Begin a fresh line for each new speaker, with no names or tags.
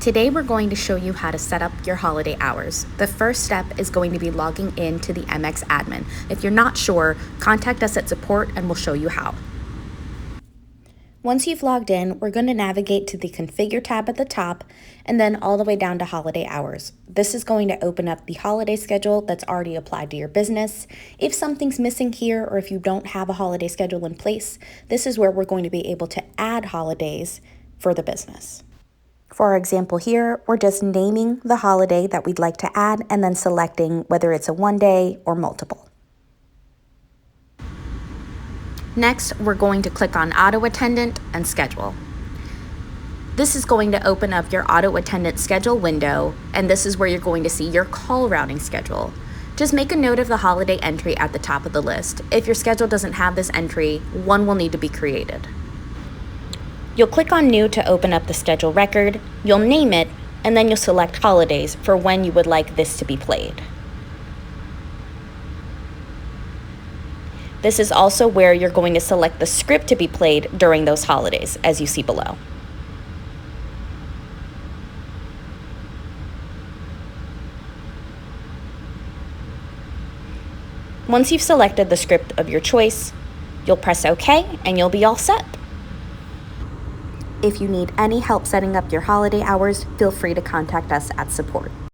Today we're going to show you how to set up your holiday hours. The first step is going to be logging in to the MX admin. If you're not sure, contact us at support and we'll show you how. Once you've logged in, we're going to navigate to the Configure tab at the top and then all the way down to Holiday Hours. This is going to open up the holiday schedule that's already applied to your business. If something's missing here or if you don't have a holiday schedule in place, this is where we're going to be able to add holidays for the business. For our example here, we're just naming the holiday that we'd like to add and then selecting whether it's a one day or multiple. Next, we're going to click on Auto Attendant and Schedule. This is going to open up your Auto Attendant schedule window, and this is where you're going to see your call routing schedule. Just make a note of the holiday entry at the top of the list. If your schedule doesn't have this entry, one will need to be created. You'll click on New to open up the schedule record, you'll name it, and then you'll select holidays for when you would like this to be played. This is also where you're going to select the script to be played during those holidays, as you see below. Once you've selected the script of your choice, you'll press OK and you'll be all set. If you need any help setting up your holiday hours, feel free to contact us at support.